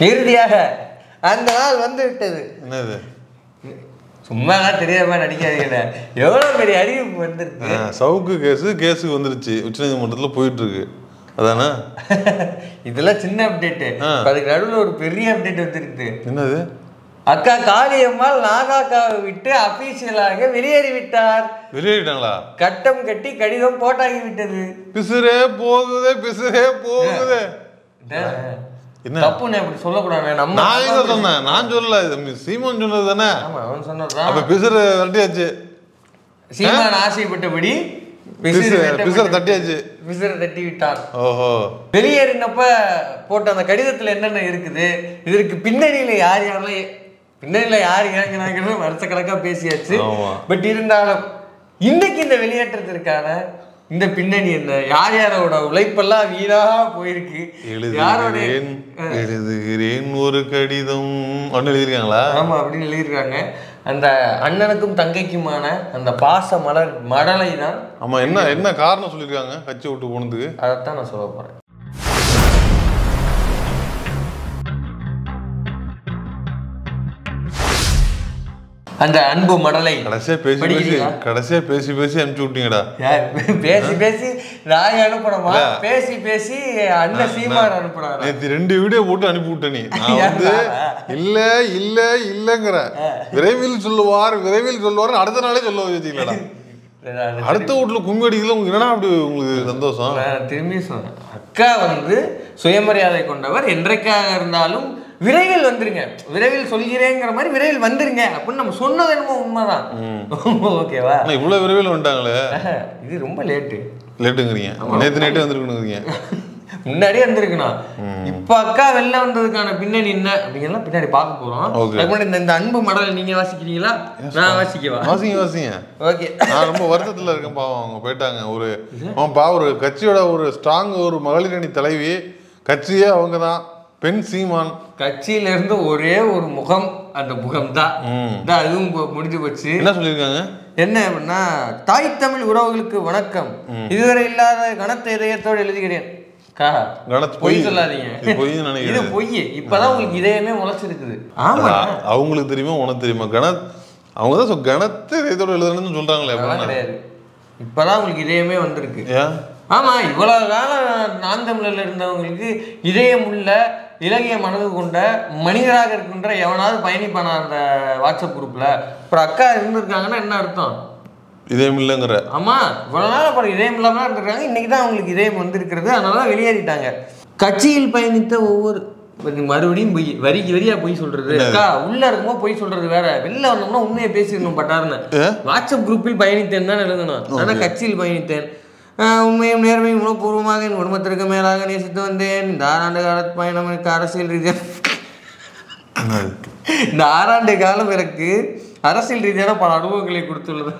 இறுதியாக அந்த நாள் வந்து விட்டது. என்னது சும்மாலாம் தெரியாம நடிக்காதீங்க. எவ்வளவு பெரிய அறிவிப்பு வந்துருக்கு. சவுக்கு கேஸுக்கு வந்துருச்சு, உச்சநீதிமன்றத்தில் போயிட்டு இருக்கு. அதானே இதெல்லாம் சின்ன அப்டேட்டு. அதுக்கு நடுவில் ஒரு பெரிய அப்டேட் வந்துருக்கு. என்னது? அக்கா காளியம்மாள் நாகாக்காவை விட்டு அபிஷியலாக வெளியேறிவிட்டார். வெளியேறிட்டாங்களா? கட்டம் கட்டி கடிதம் போட்டாகி விட்டது. பிசுரே போகுதே பிசுரே போகுதே. என்ன தப்புன்னு அப்படி சொல்லக்கூடாது. நான் எங்க சொன்னேன்? நான் சொல்லல, சீமான் சொன்னது தானே. அவன் சொன்னதான். அப்ப பிசுறு தட்டியாச்சு. சீமான் ஆசைப்பட்டபடி பிசுறு தட்டியாச்சு. பிசுறு தட்டி விட்டார். ஓஹோ. வெளியேறினப்ப போட்ட அந்த கடிதத்துல என்னென்ன இருக்குது, இதற்கு பின்னணியில யார் இறங்கினாங்கன்னு வருஷக்கணக்கா பேசியாச்சு. பட் இருந்தாலும் இன்னைக்கு இந்த வெளியேற்றத்திற்கான இந்த பின்னணி என்ன, யார் யாரோட உழைப்பெல்லாம் வீணா போயிருக்கு, எழுதுகிறேன் ஒரு கடிதம் அப்படின்னு எழுதிருக்காங்களா? ஆமா, அப்படின்னு எழுதியிருக்காங்க. அந்த அண்ணனுக்கும் தங்கைக்குமான அந்த பாச மடலை தான். ஆமா, என்ன காரணம் சொல்லியிருக்காங்க கட்சி விட்டு போனதுக்கு? அதைத்தான் நான் சொல்ல போறேன். அந்த அன்பு மடலை கடைசியா பேசி அனுப்பிச்சு விட்டீங்கடா. பேசி நான் அனுப்புறமா? பேசி அண்ணன் சீமான் அனுப்புறாரு. நேத்து 2 வீடியோ போட்டு அனுப்பி விட்டேன். நான் வந்து இல்லங்கிற விரைவில் சொல்லுவார் அடுத்த நாளே சொல்ல வச்சுங்களா? அடுத்த வீட்டுல கும்மி அடிக்கல உங்களுக்கு என்னன்னா அப்படி உங்களுக்கு சந்தோஷம்? திரும்பி சொன்னேன், அக்கா வந்து சுயமரியாதை கொண்டவர், என்றைக்காக இருந்தாலும் விரைவில் வந்துருங்க, விரைவில் சொல்கிறேங்கிற மாதிரி விரைவில் வந்துருங்க அப்படின்னு நம்ம சொன்னது என்னமோ உண்மைதான். ஓகேவா? இவ்வளவு விரைவில் வந்துட்டாங்களே, இது ரொம்ப லேட்டுங்கிறீங்க. நேற்று வந்துருக்கணுங்கிறீங்க. முன்னாடியே வந்திருக்கணும். இப்ப அக்கா வெளில வந்ததுக்கான பின்னணி என்ன அப்படிங்கலாம் பின்னாடி பார்க்க போறோம். இந்த அன்பு மடல் நீங்க வாசிக்கிறீங்களா? நான் வாசிக்கவா? வாசிங்க. ஓகே. நான் ரொம்ப வருத்தத்துல இருக்கேன். பாவம், அவங்க போயிட்டாங்க. ஒரு கட்சியோட ஒரு ஸ்ட்ராங் ஒரு மகளிர் அணி தலைவி, கட்சியே அவங்கதான், பெண் சீமான். கட்சியில இருந்து ஒரே ஒரு முகம், அந்த முகம் தான். அதுவும் முடிஞ்சு போச்சு. என்ன சொல்லியிருக்காங்க? என்ன அப்படின்னா, தாய் தமிழ் உறவுகளுக்கு வணக்கம். இதுவரை இல்லாத கனத்த இதயத்தோடு எழுதுகிறேன். பொய் சொல்லாதீங்க, இது பொய். இப்பதான் உங்களுக்கு இதயமே முளைச்சிருக்குது. ஆமா, அவங்களுக்கு தெரியுமா உனக்கு தெரியுமா? அவங்கதான் கனத்த இதயத்தோடு எழுதுறேன்னு சொல்றாங்களே. கிடையாது, இப்பதான் உங்களுக்கு இதயமே வந்திருக்கு. ஆமா, இவ்வளவு காலம் நான் தமிழில் இருந்தவங்களுக்கு இதயம் உள்ள இலகிய மனது கொண்ட மனிதராக இருக்கின்ற எவனாவது பயணிப்பானா அந்த வாட்ஸ்அப் குரூப்ல? அப்புறம் அக்கா இருந்திருக்காங்கன்னா என்ன அர்த்தம்? இதயம் இல்லைங்கிற. ஆமா, இவ்வளவு நாள் அப்புறம் இதயம் இல்லாம இருந்திருக்காங்க. இன்னைக்குதான் அவங்களுக்கு இதயம் வந்திருக்கிறது. அதனாலதான் வெளியேறிட்டாங்க. கட்சியில் பயணித்த ஒவ்வொரு மறுபடியும் பொய், வரியா பொய் சொல்றது. அக்கா உள்ள இருக்கும்போது பொய் சொல்றது வேற, வெளில வந்தோம்னா உண்மையை பேசிடணும். பட்டாருன்னு வாட்ஸ்அப் குரூப்பில் பயணித்தேன் தான் எழுதணும். ஆனா கட்சியில் பயணித்தேன், உண்மையும் நேர்மையும் உணவுபூர்வமாக என் குடும்பத்திற்கு மேலாக நேசித்து வந்தேன். இந்த 6 ஆண்டு கால பயணம் எனக்கு அரசியல் ரீதியாக இந்த 6 ஆண்டு காலம் எனக்கு அரசியல் ரீதியான பல அனுபவங்களை கொடுத்துள்ளது.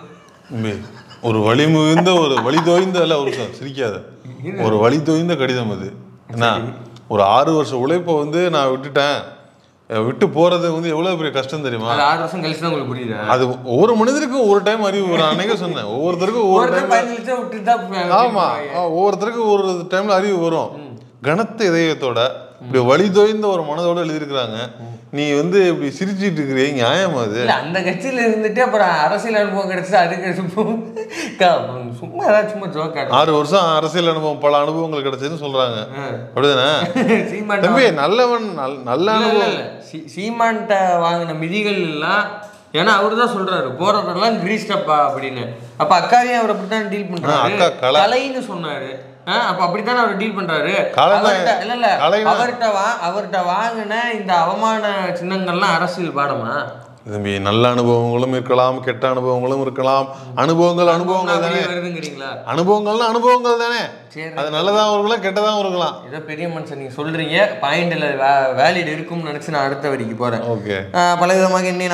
ஒரு வலிமுகிந்த ஒரு வழி தோய்ந்த சிரிக்காத ஒரு வழி தோய்ந்த கடிதம் அது. என்ன, ஒரு 6 வருஷ உழைப்பை வந்து நான் விட்டு போறது வந்து எவ்வளவு பெரிய கஷ்டம் தெரியுமா? 6 வருஷம் கழிச்சு தான் உங்களுக்கு புரியுது. அது ஒவ்வொரு மனிதருக்கும் ஒவ்வொரு டைம் அறிவு வரும். அன்னைக்கு சொன்னேன், ஒவ்வொருத்தருக்கும் ஒவ்வொரு டைம். ஆமா, ஒவ்வொருத்தருக்கும் ஒரு டைம்ல அறிவு வரும். கனத்த இதயத்தோட இப்படி வழி தோய்ந்த ஒரு மனதோட எழுதியிருக்கிறாங்க. நீ வந்து இப்படி சிரிச்சிட்டு இருக்கிறீ, நியாயமா? அது அந்த கட்சியில இருந்துட்டு அப்புறம் அரசியல் அனுபவம் கிடைச்சு அதுக்கு சும்மா ஏதாவது சும்மா ஜோக்கா 6 வருஷம் அரசியல் அனுபவம், பல அனுபவங்கள் கிடைச்சதுன்னு சொல்றாங்க. அப்படிதானே தம்பி? நல்லவன், நல்ல அனுபவம். சீமான்ட்ட வாங்கின மிதிகள் எல்லாம், ஏன்னா அவரு தான் சொல்றாரு போறதெல்லாம் கிரீஸ்டப்பா அப்படின்னு. அப்ப அக்காவையும் அவர் அப்படித்தான் டீல் பண்றாரு. கலைன்னு சொன்னாரு. அப்ப அப்படித்தானே அவர் டீல் பண்றாரு. அவர்கிட்ட வாங்கின இந்த அவமான சின்னங்கள்லாம் அரசியல் பாடமா? தம்பி, நல்ல அனுபவங்களும் இருக்கலாம், கெட்ட அனுபவங்களும் இருக்கலாம். அனுபவங்கள் தானே, அனுபவங்கள் தானே. அது நல்லதாகவும் இருக்கலாம், கெட்டதாகவும் இருக்கலாம். ஏதோ பெரிய மனுஷன் நீங்க சொல்றீங்க, பாயிண்ட்ல வேலிட் இருக்கும்னு நினைச்சு நான் அடுத்த வரிக்கு போறேன். ஓகே. பலவிதமாக இன்னும்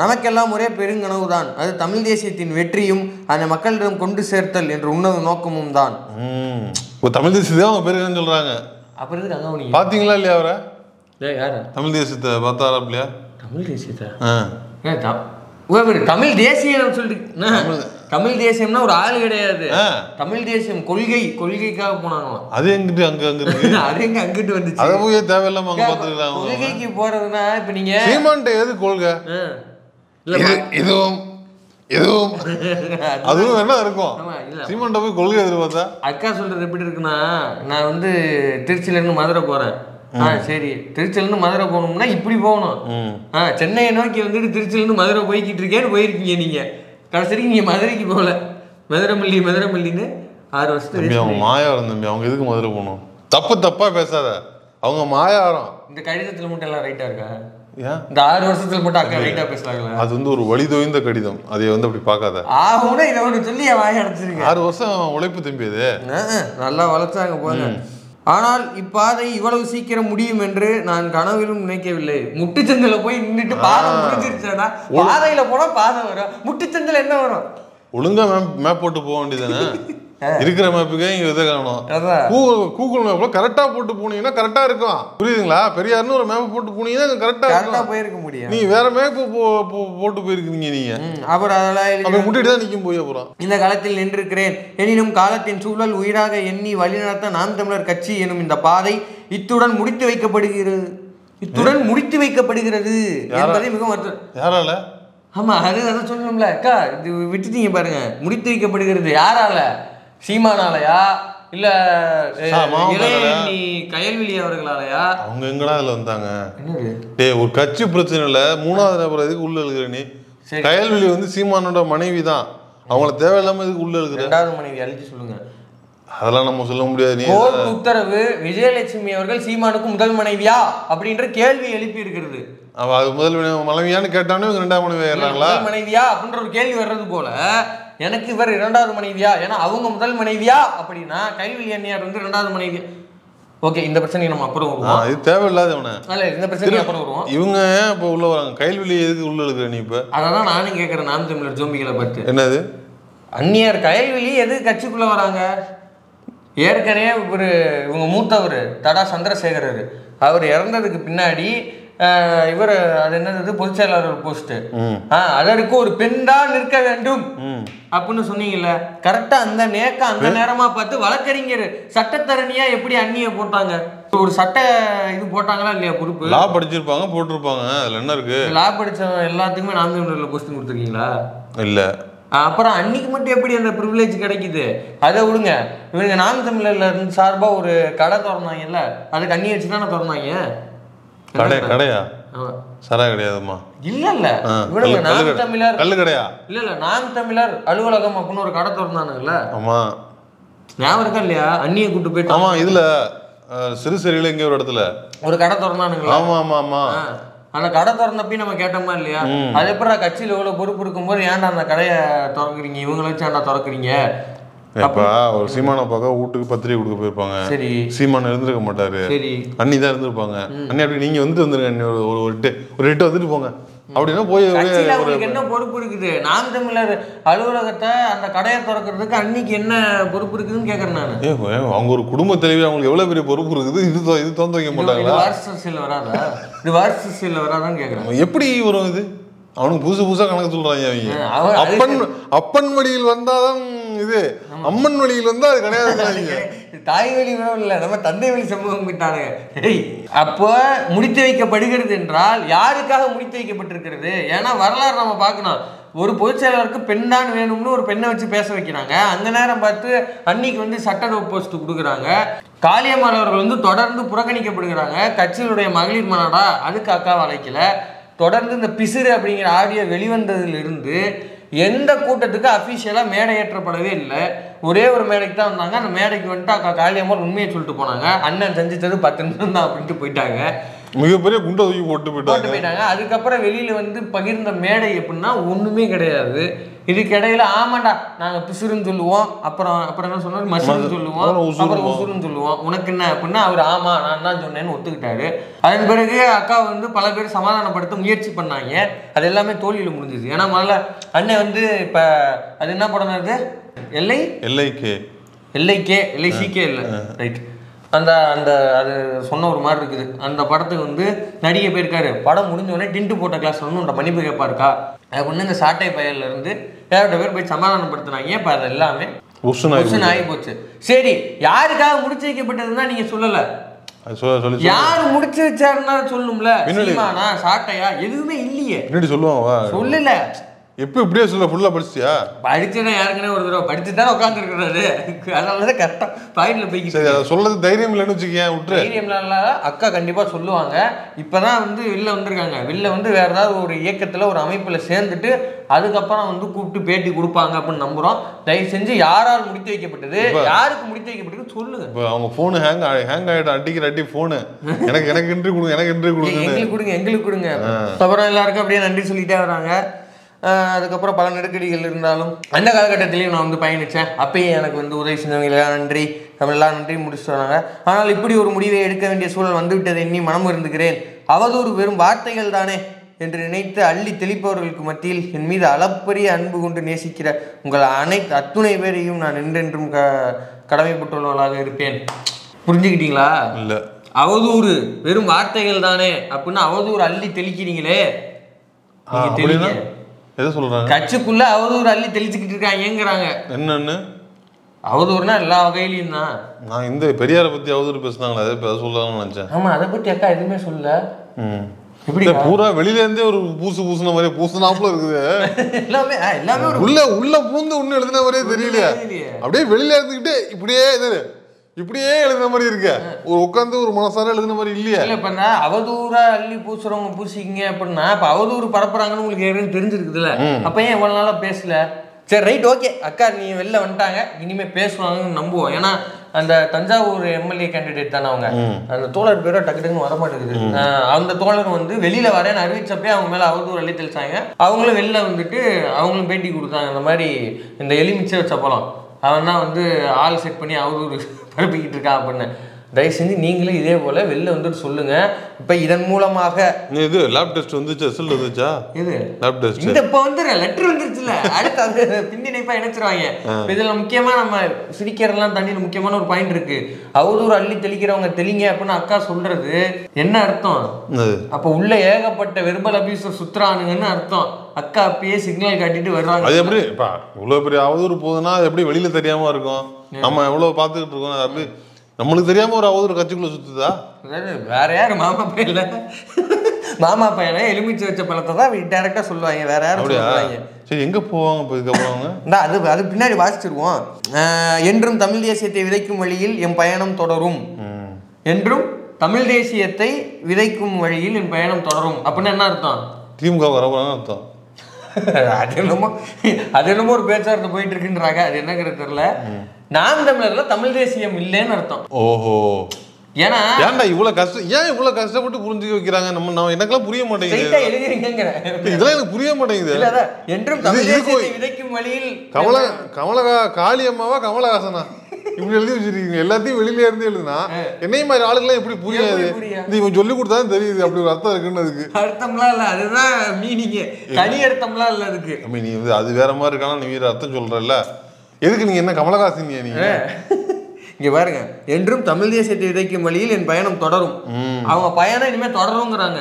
நமக்கெல்லாம் ஒரே பெருங்கனவு தான், அது தமிழ் தேசியத்தின் வெற்றியும் அந்த மக்களிடம் கொண்டு சேர்த்தல் என்ற உன்னத நோக்கமும் தான். தமிழ் தேசியத்தை அவங்க பெருங்கன்னு சொல்றாங்க. அப்புறம் எதுக்கு அங்க போனீங்க? பாத்தீங்களா இல்லையா அவரை? யார? தமிழ் தேசியத்தை பார்த்தாரா இல்லையா? தமிழ் தேசியத்தை தமிழ் தேசியம் சொல்லிட்டு தமிழ் தேசியம்னா ஒரு ஆள் கிடையாது. தமிழ் தேசியம் கொள்கைக்காக போனாங்களாம். அது எங்கிட்டு அங்க அது எங்க அங்கிட்டு வந்துச்சு. அதை போய் தேவையில்லாம அங்க பாத்துக்கலாம். கொள்கைக்கு போறதுன்னா இப்ப நீங்க சீமான்ட்ட எது கொள்கை இதுவும் அதுவும் என்ன இருக்கும். சீமான்ட்ட போய் கொள்கை எதிர்பார்த்தா அக்கா சொல்றது எப்படி இருக்குன்னா, நான் வந்து திருச்சியில இருந்து மதுரை போறேன். சரி, திருச்சியிலேருந்து மதுரை போகணும்னா இப்படி போகணும். சென்னையை நோக்கி வந்துட்டு திருச்சியிலேருந்து மதுரை போய்கிட்டு இருக்கேன்னு போயிருக்கீங்க நீங்கள். கடைசிக்கு நீங்கள் மதுரைக்கு போகல. மதுரைமல்லின்னு 6 வருஷத்துக்கு அவங்க மாயாரம் தம்பி. அவங்க எதுக்கு மதுரை போகணும்? தப்பா பேசாத. அவங்க மாயாரம். இந்த கடிதத்தில் மட்டும் எல்லாம் ரைட்டாக இருக்கா? ஏன் இந்த 6 வருஷத்துல மட்டும் அக்கா ரைட்டாக பேசுறாங்களா? அது வந்து ஒரு வழிதோய்ந்த கடிதம். அதை வந்து அப்படி பார்க்காத. ஆகும்னா இதை ஒன்று சொல்லி வாய அடைச்சிருங்க. 6 வருஷம் உழைப்பு தம்பி. அது நல்லா வளர்த்தாங்க போங்க. ஆனால் இப்பாதை இவ்வளவு சீக்கிரம் முடியும் என்று நான் கனவிலும் நினைக்கவில்லை. முட்டுச்சந்தில போய் நின்றுட்டு பாதை முடிஞ்சிருச்சா? பாதையில போனா பாதை வரும், முட்டுச்சந்தில என்ன வரும்? ஒழுங்கா மேப் போட்டு போக வேண்டியதானே. இருக்கிற மேப்புக்கே இங்க இதை காணும். கூகுள் மேப்ல கரெக்டா போட்டு போனீங்கன்னா கரெக்டா இருக்கும். புரியுதுங்களா? பெரியார்னு ஒரு மேப் போட்டு போனீங்கன்னா கரெக்டா போயிருக்க முடியும். நீ வேற மேப் போட்டு போயிருக்கீங்க. நீங்க அப்புறம் அதெல்லாம் முட்டிட்டு தான் நிக்கும் போய். அப்புறம் இந்த காலத்தில் நின்றிருக்கிறேன். எனினும் காலத்தின் சூழல் உயிராக எண்ணி வழிநடத்த நாம் தமிழர் கட்சி எனும் இந்த பாதை இத்துடன் முடித்து வைக்கப்படுகிறது என்பதை மிகவும் வருத்தம். யாரால? ஆமா, அதான் சொல்லணும்ல அக்கா. இது விட்டுட்டீங்க பாருங்க. முடித்து வைக்கப்படுகிறது யாரால? சீமானாலயா இல்ல இளையண்ணி கயல்விழி அவர்களாலயா? அவங்க எங்கடா அதுல வந்தாங்க? ஒரு கட்சி பிரச்சனை இல்ல, 3வது நபர் எதுக்கு உள்ள எழுதுற நீ? கயல்விழி வந்து சீமானோட மனைவி தான். அவங்கள தேவையில்லாம எதுக்கு உள்ள எழுதுற? 2வது மனைவி அழிச்சு சொல்லுங்க. அதெல்லாம் நம்ம சொல்ல முடியாது. கோர்ட் உத்தரவு விஜயலட்சுமி அவர்கள் சீமானுக்கு முதல் மனைவியா அப்படின்ற கேள்வி எழுப்பி இருக்கிறது. அது முதல் மனைவியான்னு கேட்டானே 2வது மனைவி ஆயிடுறாங்களா? மனைவியா அப்படின்ற ஒரு கேள்வி வர்றது போல எனக்கு இவர் 2வது மனைவியா, ஏன்னா அவங்க முதல் மனைவியா அப்படின்னா கைவிழி அண்ணியார் வந்து 2வது மனைவியா. ஓகே, இந்த பிரச்சனையை நம்ம அப்புறம் வருவோம். இது தேவையில்லாதவன இல்ல, இந்த பிரச்சனை அப்புறம் வருவோம். இவங்க இப்ப உள்ள வராங்க. கைவிழி எதுக்கு உள்ள இருக்கிற நீ? இப்ப அதான் நானும் கேட்கறேன். நாம் தமிழர் ஜோம்பிகளை பற்றி என்னது அந்நியார் கயல்விழி எதுக்கு கட்சிக்குள்ள வராங்க? ஏற்கனவே இவங்க மூத்தவர் தடா சந்திரசேகரர் அவர் இறந்ததுக்கு பின்னாடி இவர் அது என்னது பொதுச் செயலாளர் போஸ்ட், அதற்கு ஒரு பெண் தான் நிற்க வேண்டும் அப்படின்னு சொன்னீங்கல்ல. கரெக்டா அந்த நேரமா பார்த்து வழக்கறிஞர் சட்டத்தரணியா எப்படி அண்ணிய போட்டாங்க? ஒரு சட்ட இது போட்டாங்களா இல்லையா? பொறுப்பு லா படிச்சிருப்பாங்க, போட்டிருப்பாங்க. அதுல என்ன இருக்கு? லா படிச்ச எல்லாத்துக்குமே நாம் தமிழர்ல போஸ்டிங் கொடுத்துருக்கீங்களா? இல்ல. அப்புறம் அன்னைக்கு மட்டும் எப்படி அந்த ப்ரிவிலேஜ் கிடைக்குது? அதை விடுங்க. இவங்க நாம் தமிழர்ல இருந்து சார்பா ஒரு கடை திறந்தாங்கல்ல, அதுக்கு அண்ணி வச்சு தானே திறந்தாங்க. கடையா? சரா கிடையாதுமா? இல்ல இவனுங்க நாம் தமிழர் கல்லு கடையா? இல்ல நாம் தமிழர் அலுவலகம் அப்படின்னு ஒரு கடை திறந்தானுங்கல்ல. ஆமா, ஞாபகம் இருக்கா இல்லையா? அண்ணியை கூட்டு போயிட்டு. ஆமா, இதுல சிறுசேரியில எங்க ஒரு இடத்துல ஒரு கடை திறந்தானுங்களா? ஆமா ஆமா ஆமா. அந்த கடை திறந்தப்ப நம்ம கேட்டோமா இல்லையா? அது எப்படி கட்சியில் எவ்வளவு பொறுப்பு இருக்கும்போது ஏன்டா அந்த கடையை திறக்குறீங்க, இவங்களை வச்சு ஏன்டா திறக்குறீங்க? அப்ப ஒரு சீமான பார்க்க வீட்டுக்கு பத்திரிகை கொடுக்க போயிருப்பாங்க. சரி, சீமான இருந்திருக்க மாட்டாரு. சரி, அண்ணி தான் இருந்திருப்பாங்க. அண்ணி அப்படி நீங்க வந்துருங்க, அண்ணி ஒரு எட்டு வந்துட்டு போங்க அப்படின்னா போய் என்ன பொறுப்பு இருக்குது? நாம் தமிழர் அலுவலகத்தை அந்த கடையை திறக்கிறதுக்கு அன்னைக்கு என்ன பொறுப்பு இருக்குதுன்னு கேட்கறேன் நான். அவங்க ஒரு குடும்ப தலைவி, அவங்களுக்கு எவ்வளவு பெரிய பொறுப்பு இருக்குது. இது திறந்து வைக்க மாட்டாங்களா? வாரிசு வராதா? இது வாரிசு வராதான்னு கேட்கறேன். எப்படி வரும் இது? அவனுக்கு புதுசா கணக்கு சொல்றாங்க அவங்க. அப்பன் வழியில் வந்தாதான் இது, அம்மன் வழியில் வந்தா அது கிடையாது. தாய் வழி இல்ல, நம்ம தந்தை வழி சமூகம் விட்டானுங்க. அப்போ முடித்து வைக்கப்படுகிறது என்றால் யாருக்காக முடித்து வைக்கப்பட்டிருக்கிறது? ஏன்னா வரலாறு நம்ம பார்க்கணும். ஒரு பொதுச் செயலாளருக்கு பெண் தான் வேணும்னு ஒரு பெண்ணை வச்சு பேச வைக்கிறாங்க. அந்த நேரம் பார்த்து அன்னைக்கு வந்து சட்ட போஸ்ட் கொடுக்குறாங்க. காளியம்மாள் அவர்கள் வந்து தொடர்ந்து புறக்கணிக்கப்படுகிறாங்க. கட்சியினுடைய மகளிர் மாநாடா, அதுக்கு அக்காவை அழைக்கல. தொடர்ந்து இந்த பிசிறு அப்படிங்கிற ஆடியோ வெளிவந்ததிலிருந்து எந்த கூட்டத்துக்கு அஃபிஷியலாக மேடை ஏற்றப்படவே இல்லை. ஒரே ஒரு மேடைக்கு தான் வந்தாங்க. அந்த மேடைக்கு வந்துட்டு அக்கா காளியம்மாள் உண்மையை சொல்லிட்டு போனாங்க. அண்ணன் செஞ்சிட்டது 10 நிமிஷம் தான் அப்படின்ட்டு போயிட்டாங்க. மிகப்பெரிய குண்டை தூக்கி போட்டு போயிட்டாங்க. அதுக்கப்புறம் வெளியில வந்து பகிர்ந்த மேடை எப்படின்னா ஒண்ணுமே கிடையாது. இதுக்கிடையில ஆமாண்டா நாங்க பிசுறுன்னு சொல்லுவோம், அப்புறம் என்ன சொன்னாரு, மசுன்னு சொல்லுவோம், அப்புறம் உசுருன்னு சொல்லுவோம். உனக்கு என்ன அப்படின்னா அவர் ஆமா நான் தான் சொன்னேன்னு ஒத்துக்கிட்டாரு. அதன் பிறகு அக்கா வந்து பல பேர் சமாதானப்படுத்த முயற்சி பண்ணாங்க. அது எல்லாமே தோல்வியில முடிஞ்சிது. ஏன்னா முதல்ல அண்ணன் வந்து இப்ப அது என்ன படம் இருக்கு, எல்ஐசிகே இல்லை ரைட். அந்த அந்த அது சொன்ன ஒரு மாதிரி இருக்குது. அந்த படத்துக்கு வந்து நடிகை போயிருக்காரு. படம் முடிஞ்சோடனே டின்ட்டு போட்ட கிளாஸ் வந்து உன்னை மன்னிப்பு கேட்பாருக்கா அப்படின்னு இந்த சாட்டை பயல்ல இருந்து ஏகப்பட்ட பேர் போய் சமாதானப்படுத்தினாங்க. ஏன் அது எல்லாமே ஆகி போச்சு. சரி, யாருக்காக முடிச்சு வைக்கப்பட்டதுன்னா நீங்க சொல்லல, யாரு முடிச்சு வச்சாருன்னா சொல்லணும்ல. சினிமானா சாட்டையா எதுவுமே இல்லையே, சொல்லுவாங்க சொல்லல. எப்போ இப்படியே சொல்ல ஃபுல்லாக படிச்சியா? படிச்சுன்னா யாருக்குன்னே ஒரு தடவை படிச்சு தானே உட்காந்துருக்கிறாரு. அதனாலதான் கரெக்டாக பாயிண்ட்ல போய்க்கிட்டு சொல்றது தைரியம் இல்லைன்னு வச்சுக்கேன். விட்டு தைரியம்ல அக்கா கண்டிப்பாக சொல்லுவாங்க. இப்போதான் வந்து வெளில வந்திருக்காங்க. வெளில வந்து வேற ஏதாவது ஒரு இயக்கத்தில் ஒரு அமைப்பில் சேர்ந்துட்டு அதுக்கப்புறம் வந்து கூப்பிட்டு பேட்டி கொடுப்பாங்க அப்படின்னு நம்புறோம். தயவு செஞ்சு யாரால் முடித்து வைக்கப்பட்டது, யாருக்கு முடித்து வைக்கப்பட்டது சொல்லுங்க. இப்போ அவங்க ஃபோனு ஹேங் ஆகிடும், அடிக்கிற அடி ஃபோனு எனக்கு என்ட்ரி கொடுங்க, எனக்கு என்ட்ரி கொடுங்க, எங்களுக்கு கொடுங்க. அப்புறம் எல்லாருக்கும் அப்படியே நன்றி சொல்லிட்டே வராங்க. அதுக்கப்புறம் பல நெருக்கடிகள் இருந்தாலும் அந்த காலகட்டத்திலையும் நான் வந்து பயணித்தேன். அப்பயும் எனக்கு வந்து உதவி செஞ்சவங்களெல்லாம் நன்றி, தமிழெல்லாம் நன்றி முடிச்சுட்டு வராங்க. ஆனால் இப்படி ஒரு முடிவை எடுக்க வேண்டிய சூழல் வந்துவிட்டதை எண்ணி மனம் இருந்துகிறேன். அவதூறு வெறும் வார்த்தைகள் தானே என்று நினைத்து அள்ளி தெளிப்பவர்களுக்கு மத்தியில் என் மீது அளப்பரிய அன்பு கொண்டு நேசிக்கிற உங்கள் அத்துணை பேரையும் நான் என்றென்றும் கடமைப்பட்டுள்ளவர்களாக இருப்பேன். புரிஞ்சுக்கிட்டீங்களா? இல்லை, அவதூறு வெறும் வார்த்தைகள் தானே அப்படின்னா அவதூறு அள்ளி தெளிக்கிறீங்களே. எதை சொல்றாங்க? கட்சிக்குள்ள அவதூறு அள்ளி தெளிச்சுக்கிட்டு இருக்காங்கிறாங்க. என்னன்னு அவதூறுனா எல்லா வகையிலையும் தான். நான் இந்த பெரியாரை பத்தி அவதூறு பேசுனாங்களா, அதை சொல்லலாம்னு நினைச்சேன். ஆமா, அதை பத்தி அக்கா எதுவுமே சொல்லல. இப்படி பூரா வெளியில இருந்தே ஒரு பூசுன மாதிரி பூசுனாப்புல இருக்குது. எல்லாமே எல்லாமே உள்ள பூந்து ஒண்ணு எழுதின மாதிரியே தெரியலையா? அப்படியே வெளியில இருந்துக்கிட்டு இப்படியே எழுதுன மாதிரி இருக்க, ஒரு உட்காந்து ஒரு மனசார எழுதுன மாதிரி இல்லையா? இல்ல இப்ப அவதூறா அள்ளி பூசுறவங்க பூசிக்கிங்க அப்படின்னா இப்ப அவதூறு பரப்புறாங்கன்னு உங்களுக்கு ஏற்கனவே தெரிஞ்சிருக்குதுல்ல, அப்ப ஏன் இவ்வளவு நாளா பேசல? சரி, ரைட், ஓகே அக்கா நீ வெளில வந்துட்டாங்க, இனிமே பேசுவாங்கன்னு நம்புவோம். ஏன்னா அந்த தஞ்சாவூர் எம்எல்ஏ கேண்டிடேட் தானே அவங்க, அந்த தோழர் பேரோ டக்குன்னு வரமாட்டேங்குது. அந்த தோழர் வந்து வெளியில வரேன்னு அறிவிச்சப்பே அவங்க மேல அவதூறு அள்ளி தெளிச்சாங்க. அவங்களும் வெளில வந்துட்டு அவங்களும் பேட்டி கொடுத்தாங்க. இந்த மாதிரி இந்த எலுமிச்சை வச்ச பழம் அவன் தான் வந்து ஆள் செட் பண்ணி அவதூறு பரப்பிக்கிட்டு இருக்கான் அப்படின்னு. தயவு செஞ்சு நீங்களும் இதே போல வெளில வந்துட்டு சொல்லுங்க. இப்ப இதன் மூலமாக இது லேப் டெஸ்ட் வந்துச்சா, ரிசல்ட் வந்துச்சா? இது லேப் டெஸ்ட் இந்த இப்ப வந்து லெட்டர் வந்துருச்சுல, அடுத்து அது பின்னிணைப்பா இணைச்சிருவாங்க. இதுல முக்கியமா நம்ம சிரிக்கிறதெல்லாம் தாண்டி முக்கியமான ஒரு பாயிண்ட் இருக்கு. அவதூறு அள்ளி தெளிக்கிறவங்க தெளிங்க அப்படின்னு அக்கா சொல்றது என்ன அர்த்தம்? அப்ப உள்ள ஏகப்பட்ட வெர்பல் அபியூசர் சுத்துறானுங்கன்னு அர்த்தம். அக்கா அப்பயே சிக்னல் காட்டிட்டு வருவாங்க. அது எப்படி இவ்வளவு பெரிய அவதூறு போகுதுன்னா அது எப்படி வெளியில தெரியாம இருக்கும்? நம்ம எவ்வளவு பாத்துக்கிட்டு இருக்கோம், அப்படி நம்மளுக்கு தெரியாம ஒரு அவதூறு கட்சிக்குள்ள சுத்துதா? வேற யாரு மாமா பையல மாமா பையனை எலுமிச்சை வச்ச பழத்தை தான் டைரக்டா சொல்லுவாங்க, வேற யாரும் சொல்லுவாங்க. சரி, எங்க போவாங்க இப்போ இதுக்கப்புறம்? அது பின்னாடி வாசிச்சிருவோம். என்றும் தமிழ் தேசியத்தை விதைக்கும் வழியில் என் பயணம் தொடரும். என்றும் தமிழ் தேசியத்தை விதைக்கும் வழியில் என் பயணம் தொடரும் அப்படின்னு என்ன அர்த்தம்? திமுக வரப்போறான்னு அர்த்தம். அது என்னமோ ஒரு பேச்சுவார்த்தை போயிட்டு இருக்குன்றாங்க. அது என்னங்கிறது தெரியல. நாம் தமிழர்ல தமிழ் தேசியம் இல்லைன்னு அர்த்தம். ஓஹோ, ஏன்னா இவ்வளவு கஷ்டப்பட்டு புரிஞ்சுக்க வைக்கிறாங்க. நம்ம எனக்கெல்லாம் புரிய மாட்டேங்குது. இதெல்லாம் எனக்கு புரிய மாட்டேங்குது. என்றும் தமிழ் தேசியத்தை விதைக்கும் வழியில் காளியம்மாவா கமலஹாசனா இப்படி எழுதி வச்சிருக்கீங்க. எல்லாத்தையும் வெளியில இருந்து எழுதுனா என்னைய மாதிரி ஆளுங்கெல்லாம் எப்படி புரியாது? இவன் சொல்லி கொடுத்தாலும் தெரியுது அப்படி ஒரு அர்த்தம் இருக்குன்னு. அதுக்கு அர்த்தம்லாம் இல்ல, அதுதான் மீனிங், தனி அர்த்தம்லாம் இல்ல அதுக்கு. நீ வந்து அது வேற மாதிரி இருக்கானா, நீ வேற அர்த்தம் சொல்றல்ல. எதுக்கு நீங்க என்ன கமலஹாசன் நீங்க? இங்க பாருங்க, என்றும் தமிழ் தேசியத்தை விதைக்கும் வழியில் என் பயணம் தொடரும். அவங்க பயணம் இனிமே தொடருங்கிறாங்க.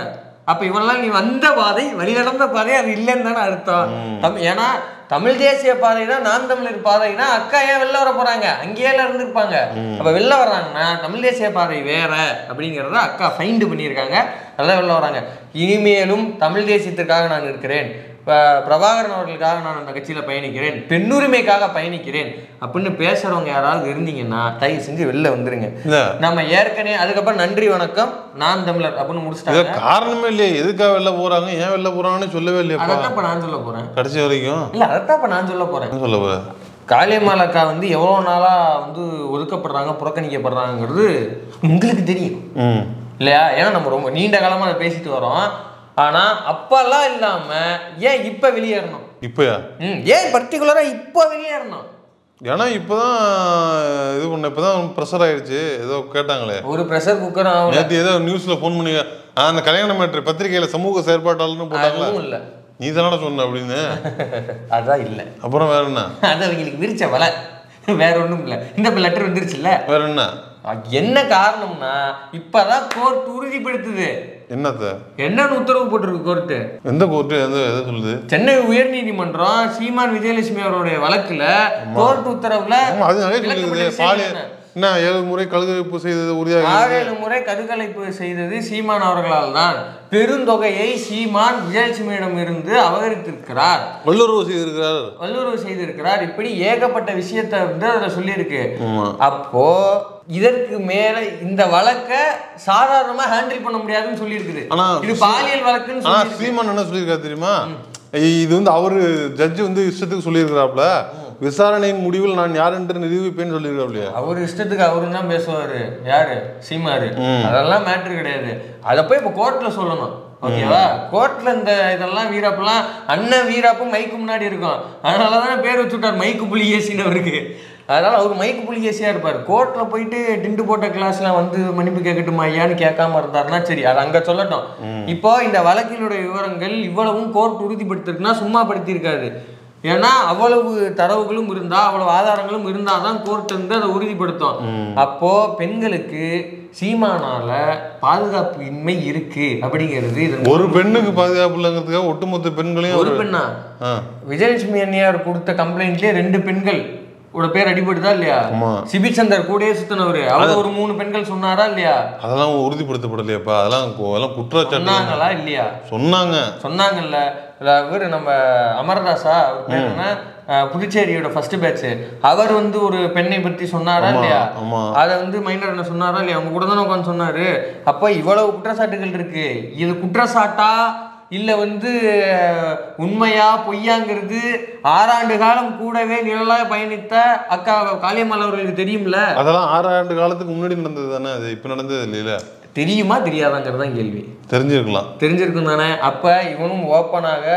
அப்ப இவெல்லாம் நீ வந்த பாதை, வழி நடந்த பாதை அது இல்லைன்னு தானே அர்த்தம். ஏன்னா தமிழ் தேசிய பாதைனா நாம் தமிழர் பாதைனா அக்கா ஏன் வெளில வர போறாங்க? அங்கேயே இருந்திருப்பாங்க. அப்ப வெளில வர்றாங்கன்னா தமிழ் தேசிய பாதை வேற அப்படிங்கிறத அக்கா ஃபைண்ட் பண்ணியிருக்காங்க. நல்லா வெளில வராங்க. இனிமேலும் தமிழ் தேசியத்திற்காக நான் இருக்கிறேன், பிரபாகரன் அவர்களுக்காக நான் அந்த கட்சியில பயணிக்கிறேன், பெண்ணுரிமைக்காக பயணிக்கிறேன் அப்படின்னு பேசுறவங்க யாராவது இருந்தீங்கன்னா தயவு செஞ்சு வெளில வந்துருங்க. நம்ம ஏற்கனவே அதுக்கப்புறம் நன்றி வணக்கம் நாம் தமிழர் அப்படின்னு முடிச்சுட்டாங்க. காரணமே இல்லையே, எதுக்காக வெளில போறாங்க, ஏன் வெளில போறாங்கன்னு சொல்லவே இல்லையா? அதான் இப்ப நான் சொல்ல போறேன் கடைசி வரைக்கும். இல்ல, அதான் இப்ப நான் சொல்ல போறேன். காளியம்மாள் அக்கா வந்து எவ்வளவு நாளா வந்து ஒதுக்கப்படுறாங்க, புறக்கணிக்கப்படுறாங்கிறது உங்களுக்கு தெரியும் இல்லையா? ஏன்னா நம்ம ரொம்ப நீண்ட காலமா அதை பேசிட்டு வரோம். ஆனா அப்பெல்லாம் இல்லாம ஏன் இப்ப வெளியேறணும்? இப்பயா ஏன் பர்டிகுலரா இப்ப வெளியேறணும்? ஏன்னா இப்பதான் இது பண்ண இப்பதான் ப்ரெஷர் ஆயிடுச்சு. ஏதோ கேட்டாங்களே ஒரு ப்ரெஷர் குக்கர். நேற்று ஏதோ நியூஸ்ல போன் பண்ணி அந்த கல்யாண மேட்ரு பத்திரிகையில சமூக செயற்பாட்டாளர்னு போட்டாங்களா? இல்ல நீ தானடா சொன்ன அப்படின்னு. அதான் இல்ல, அப்புறம் வேற என்ன? அது அவங்களுக்கு விரிச்ச வலை, வேற ஒண்ணும் இல்ல. இந்த லெட்டர் வந்துருச்சு இல்ல, வேற என்ன? என்ன காரணம்னா இப்பதான் கோர்ட் உறுதிப்படுத்துது. என்னன்னு உத்தரவு போட்டிருக்கு கோர்ட்டு? எந்த கோர்ட்டு எதை சொல்லுது? சென்னை உயர்நீதிமன்றம் சீமான் விஜயலட்சுமி அவருடைய வழக்குல கோர்ட் உத்தரவுல என்ன 7 முறை கழுகலைப்பு செய்தது உறுதியாக 7 முறை கருக்கலைப்பு செய்தது சீமான் அவர்களால் தான். பெருந்தொகையை சீமான் விஜயலட்சுமியிடம் இருந்து அபகரித்திருக்கிறார், வல்லுறவு செய்திருக்கிறார். இப்படி ஏகப்பட்ட விஷயத்தை வந்து அதுல சொல்லியிருக்கு. அப்போ இதற்கு மேல இந்த வழக்கை சாதாரணமா ஹேண்டில் பண்ண முடியாதுன்னு சொல்லியிருக்குது. இது பாலியல் வழக்குன்னு சீமான் என்ன சொல்லியிருக்காரு தெரியுமா? இது வந்து அவரு ஜட்ஜு வந்து இஷ்டத்துக்கு சொல்லியிருக்கிறாப்ல, விசாரணையின் முடிவில் நான் யார் என்று நிரூபிப்பேன்னு சொல்லியிருக்காப்லையா? அவர் இஷ்டத்துக்கு அவரு தான் பேசுவாரு. யாரு? சீமாரு. அதெல்லாம் மேட்ரு கிடையாது. அதை போய் இப்போ கோர்ட்ல சொல்லணும். ஓகேவா? கோர்ட்ல இந்த இதெல்லாம் வீராப்பெல்லாம் அண்ணன் வீராப்பும் மைக்கு முன்னாடி இருக்கும். அதனாலதான் பேர் வச்சுட்டார் மைக்கு புலிகேசின்னு அவருக்கு. அதனால அவர் மைக்கு புலிகேசியா இருப்பார். கோர்ட்ல போயிட்டு டிண்டு போட்ட கிளாஸ்லாம் வந்து மன்னிப்பு கேட்கட்டுமா ஐயான்னு கேட்காம இருந்தாருன்னா சரி, அது அங்க சொல்லட்டும். இப்போ இந்த வழக்கினுடைய விவரங்கள் இவ்வளவும் கோர்ட் உறுதிப்படுத்திருக்குன்னா சும்மா படுத்தியிருக்காது. ஏன்னா அவ்வளவு தரவுகளும் இருந்தா, அவ்வளவு ஆதாரங்களும் இருந்தாதான் கோர்ட் வந்து அதை உறுதிப்படுத்தும். அப்போ பெண்களுக்கு சீமானால பாதுகாப்பு இன்மை இருக்கு அப்படிங்கிறது. ஒரு பெண்ணுக்கு பாதுகாப்பு இல்லைங்கிறதுக்காக ஒட்டுமொத்த பெண்களையும் ஒரு பெண்ணா? விஜயலட்சுமி அண்ணியார் கொடுத்த கம்ப்ளைண்ட்லயே 2 பெண்கள் பேர் அடிபடுதா இல்லையா? சிபிச்சந்தர் கூடயே சுத்தினவரு அவர் ஒரு 3 பெண்கள் சொன்னாரா இல்லையா? அதெல்லாம் உறுதிப்படுத்தப்படலையாப்பா? அதெல்லாம் குற்றச்சாட்டு சொன்னாங்களா இல்லையா? சொன்னாங்கல்ல. இவர் நம்ம அமர்தாஸா அவர் பேர் என்ன, புதுச்சேரியோட ஃபர்ஸ்ட் பேட்ச், அவர் வந்து ஒரு பெண்ணை பற்றி சொன்னாரா இல்லையா? அதை வந்து மைனர் என்ன சொன்னாரா இல்லையா? அவங்க கூட தானே உட்காந்து சொன்னாரு. அப்ப இவ்வளவு குற்றச்சாட்டுகள் இருக்கு. இது குற்றச்சாட்டா இல்ல வந்து உண்மையா பொய்யாங்கிறது 6 ஆண்டு காலம் கூடவே நிழலாக பயணித்த அக்கா காளியம்மாள் அவர்களுக்கு தெரியும்ல. அதெல்லாம் 6 ஆண்டு காலத்துக்கு முன்னாடி நடந்தது தானே, அது இப்ப நடந்தது இல்லையில. தெரியுமா தெரியாதாங்கிறதான் கேள்வி. தெரிஞ்சிருக்கும் தானே. அப்ப இவனும் ஓப்பனாக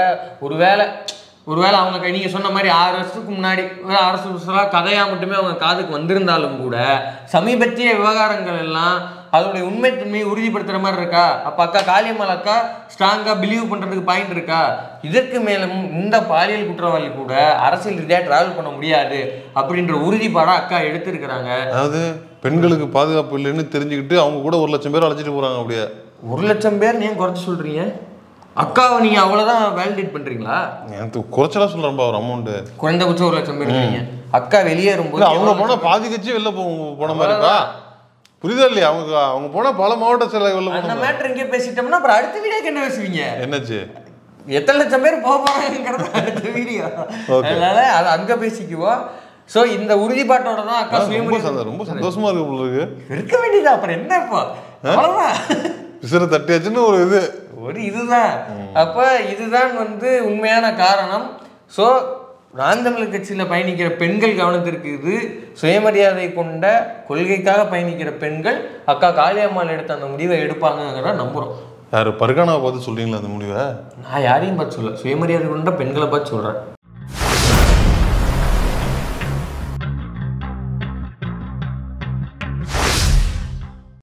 ஒருவேளை அவங்க நீங்க சொன்ன மாதிரி 6 வருஷத்துக்கு முன்னாடி அரசு கதையா மட்டுமே அவங்க காதுக்கு வந்திருந்தாலும் கூட சமீபத்திய விவகாரங்கள் எல்லாம் அதோடைய உண்மைத்தன்மையை உறுதிப்படுத்துற மாதிரி இருக்கா? அப்ப அக்கா காளியம்மாள் அக்கா ஸ்ட்ராங்கா பிலீவ் பண்றதுக்கு பாயிண்ட் இருக்கா? இதற்கு மேலும் இந்த பாலியல் குற்றவாளி கூட அரசியல் ரீதியா டிராவல் பண்ண முடியாது அப்படின்ற உறுதிப்பாடா அக்கா எடுத்திருக்கிறாங்க. அதாவது பெண்களுக்கு பாதுகாப்பு இல்லைன்னு தெரிஞ்சுக்கிட்டு அவங்க கூட 1 லட்சம் பேர் அழைச்சிட்டு போறாங்க. அப்படியே 1 லட்சம் பேர் நீங்க குறைச்சு சொல்றீங்க? அக்காவை நீங்க அவ்வளவுதான் வேலிடேட் பண்றீங்களா? எனக்கு குறைச்சலா சொல்றேன்பா. ஒரு அமௌண்ட் குறைந்தபட்சம் 1 லட்சம் பேர் இருக்கீங்க. அக்கா வெளியேறும்போது அவங்க போனா பாதி கட்சி வெளில போன மாதிரி இருக்கா? புரியுதா இல்லையா? அவங்க போனா பல மாவட்ட செயலாளர்கள் அந்த மேட்டர் இங்கே பேசிட்டோம்னா அப்புறம் அடுத்த வீடியோக்கு என்ன பேசுவீங்க? என்னாச்சு? எத்தனை லட்சம் பேர் போக போறாங்கிறது அடுத்த வீடியோ. அதனால அதை அங்க பேசிக்குவோம். சோ இந்த உறுதிப்பாட்டோட தான் அக்கா ரொம்ப சந்தோஷமா இருக்க வேண்டியது. அப்புறம் என்ன இப்போ அவ்வளவுதான் பிசரை தட்டியாச்சுன்னு ஒரு இதுதான். அப்ப இதுதான் வந்து உண்மையான காரணம். ஸோ நாம் தமிழர் கட்சியில் பயணிக்கிற பெண்கள் கவனத்திற்கு இது சுயமரியாதை கொண்ட கொள்கைக்காக பயணிக்கிற பெண்கள் அக்கா காளியம்மாள் எடுத்த அந்த முடிவை எடுப்பாங்கிறத நம்புறோம். யாரு பர்கானாவை பார்த்து சொல்றீங்களா அந்த முடிவை? நான் யாரையும் பார்த்து சொல்ல, சுயமரியாதை கொண்ட பெண்களை பார்த்து சொல்றேன்.